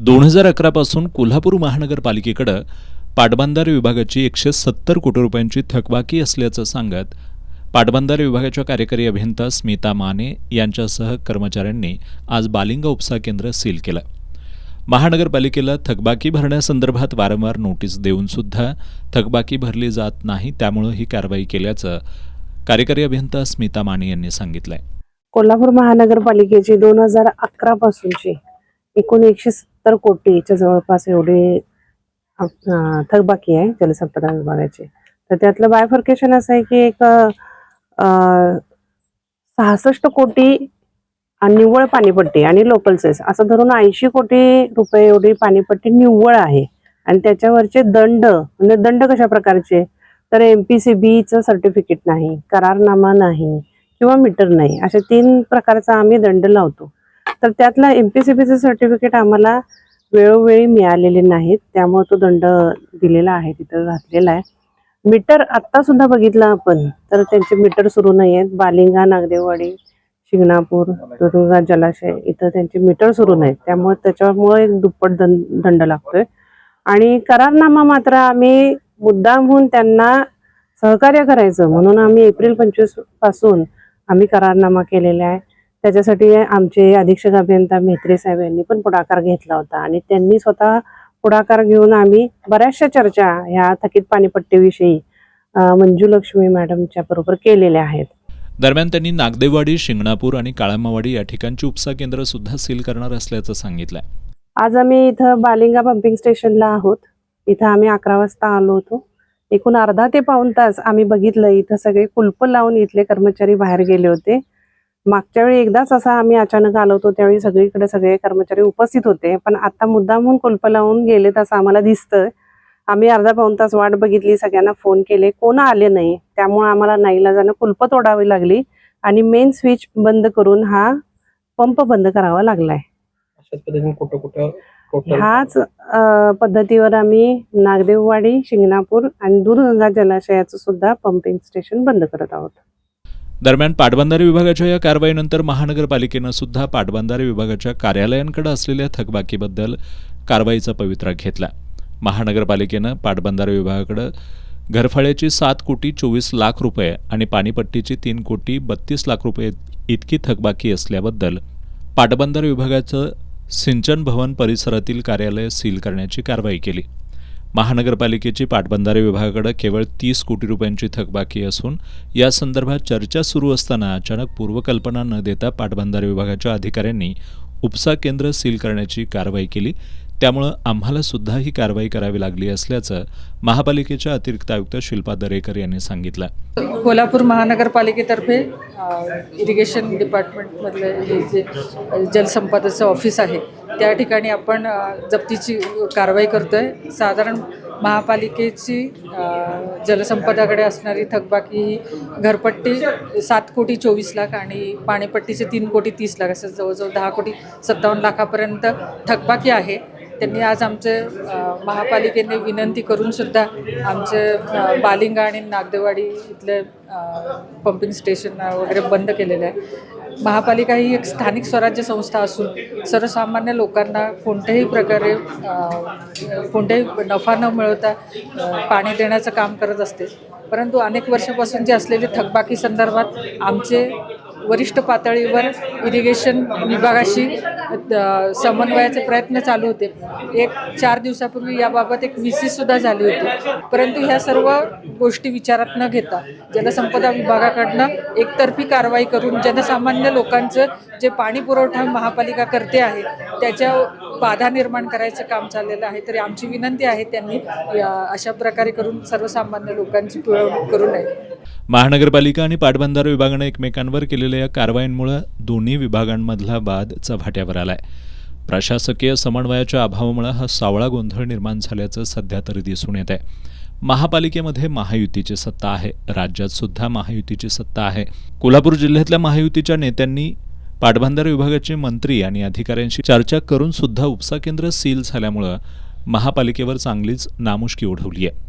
2011 पासून कोल्हापूर महानगरपालिकेकडे पाटबंधारे विभागाची 170 कोटी रुपयांची थकबाकी असल्याचं सांगत पाटबंधारे विभागाच्या कार्यकारी अभियंता स्मिता माने यांच्यासह कर्मचाऱ्यांनी आज बालिंगा उपसा केंद्र सील केलं. महानगरपालिकेला थकबाकी भरण्यासंदर्भात वारंवार नोटीस देऊन सुद्धा थकबाकी भरली जात नाही, त्यामुळे ही कारवाई केल्याचं कार्यकारी अभियंता स्मिता माने यांनी सांगितलंय. कोल्हापूर महानगरपालिकेची 2011 पासूनची एकूण 170 कोटीच्या जवळपास एवढी थकबाकी आहे जलसंपदा विभागाची. तर त्यातलं बायफर्केशन असं आहे की एक 66 कोटी निव्वळ पाणीपट्टी आणि लोकल सेस असं धरून 80 कोटी रुपये एवढी पाणीपट्टी निव्वळ आहे. आणि त्याच्यावरचे दंड म्हणजे दंड कशा प्रकारचे, तर MPCBचं सर्टिफिकेट नाही, करारनामा नाही किंवा मीटर नाही, असे 3 प्रकारचा आम्ही दंड लावतो. तर त्यातला MPCBचं सर्टिफिकेट आम्हाला वेळोवेळी मिळालेले नाहीत, त्यामुळे तो दंड दिलेला आहे, तिथं घातलेला आहे. मीटर आत्ता सुद्धा बघितलं आपण तर त्यांचे मीटर सुरू नाही आहेत. बालिंगा, नागदेववाडी, शिंगणापूर, दुर्गा जलाशय इथं त्यांचे मीटर सुरू नाहीत, त्यामुळे त्याच्यामुळे एक दुप्पट दंड लागतोय. आणि करारनामा मात्र आम्ही मुद्दामहून त्यांना सहकार्य करायचं म्हणून आम्ही एप्रिल 25 पासून आम्ही करारनामा केलेला आहे. त्याच्यासाठी आमचे अधीक्षक अभियंता मेहत्रे साहेब यांनी पण पुढाकार घेतला होता आणि त्यांनी स्वतः पुढाकार घेऊन आम्ही बऱ्याचशा चर्चा ह्या थकीत पाणीपट्टीविषयी मंजुलक्ष्मी मॅडमच्या बरोबर केलेल्या आहेत. दरम्यान त्यांनी नागदेववाडी, शिंगणापूर आणि काळामावाडी या ठिकाणची उपसा केंद्र सुद्धा सील करणार असल्याचं सांगितलंय. आज आम्ही इथं बालिंगा पंपिंग स्टेशनला आहोत. इथं आम्ही 11 वाजता आलो होतो. एकूण अर्धा ते पाऊण तास आम्ही बघितलं, इथं सगळे कुलप लावून इथले कर्मचारी बाहेर गेले होते. मागच्या वेळी एकदाच असा आम्ही अचानक आलो होतो, त्यावेळी सगळीकडे सगळे कर्मचारी उपस्थित होते, पण आता मुद्दामहून कुलप लावून गेले तसं आम्हाला दिसतं. आम्ही अर्धा पाऊण तास वाट बघितली, सगळ्यांना फोन केले, कोण आले नाही, त्यामुळे आम्हाला नाईलाजानं कुलप तोडावी लागली आणि मेन स्विच बंद करून हा पंप बंद करावा लागलाय. ह्याच पद्धतीवर आम्ही नागदेववाडी, शिंगणापूर आणि दूधगंगा जलाशयाचं सुद्धा पंपिंग स्टेशन बंद करत आहोत. दरम्यान पाटबंधारे विभागाच्या या कारवाईनंतर महानगरपालिकेनं सुद्धा पाटबंधारे विभागाच्या कार्यालयांकडे असलेल्या थकबाकीबद्दल कारवाईचा पवित्रा घेतला. महानगरपालिकेनं पाटबंधारे विभागाकडे घरफाळ्याची 7 कोटी 24 लाख रुपये आणि पाणीपट्टीची 3 कोटी 32 लाख रुपये इतकी थकबाकी असल्याबद्दल पाटबंधारे विभागाचं सिंचन भवन परिसरातील कार्यालय सील करण्याची कारवाई केली. महानगरपालिकेची पाटबंधारे विभागाकडे केवळ 30 कोटी रुपयांची थकबाकी असून या संदर्भात चर्चा सुरू असताना अचानक पूर्वकल्पना न देता पाटबंधारे विभागाच्या अधिकाऱ्यांनी उपसा केंद्र सील करण्याची कारवाई केली. त्यामुळे आम्हाला सुद्धा ही कारवाई करावी लागली असल्याचं महापालिकेच्या अतिरिक्त आयुक्त शिल्पा दरेकर यांनी सांगितलं. कोल्हापूर महानगरपालिकेतर्फे इरिगेशन डिपार्टमेंटमधले हे जे जलसंपदाचं ऑफिस आहे त्या ठिकाणी आपण जप्तीची कारवाई करतोय. साधारण महापालिकेची जलसंपदाकडे असणारी थकबाकी ही घरपट्टी 7 कोटी 24 लाख आणि पाणीपट्टीचे 3 कोटी 30 लाख असं जवळजवळ 10 कोटी 57 लाखापर्यंत थकबाकी आहे. त्यांनी आज आमचे महापालिकेने विनंती करून सुद्धा आमचे बालिंगा आणि नागदेवाडी इथले पंपिंग स्टेशन वगैरे बंद केलेले आहे. महापालिका ही एक स्थानिक स्वराज्य संस्था असून सर्वसामान्य लोकांना कोणत्याही प्रकारे कोणत्याही नफा न मिळवता पाणी देण्याचं काम करत असते. परंतु अनेक वर्षापासून जे असलेले थकबाकी संदर्भात आमचे वरिष्ठ पातळीवर इरिगेशन विभागाशी समन्वयाचे प्रयत्न चालू होते. 4 दिवसापूर्वी याबाबत एक VC-सुद्धा झाली होती. परंतु ह्या सर्व गोष्टी विचारात न घेता जलसंपदा विभागाकडनं एकतर्फी कारवाई करून जनसामान्य लोकांचं जे पाणी पुरवठा महापालिका करते आहे त्याच्या बाधा निर्माण करायचं काम चाललेलं आहे. तरी आमची विनंती आहे त्यांनी अशा प्रकारे करून सर्वसामान्य लोकांची पिळवणूक करू नये. महानगरपालिका आणि पाटबंधारे विभागानं एकमेकांवर केलेल्या या कारवाईंमुळे दोन्ही विभागांमधला वाद चव्हाट्यावर आलाय. प्रशासकीय समन्वयाच्या अभावामुळे हा सावळा गोंधळ निर्माण झाल्याचं सध्या तरी दिसून येत आहे. महापालिकेमध्ये महायुतीची सत्ता आहे, राज्यात सुद्धा महायुतीची सत्ता आहे. कोल्हापूर जिल्ह्यातल्या महायुतीच्या नेत्यांनी पाटबंधारे विभागाचे मंत्री आणि अधिकाऱ्यांशी चर्चा करून सुद्धा उपसा केंद्र सील झाल्यामुळे महापालिकेवर चांगलीच नामुष्की ओढवली आहे.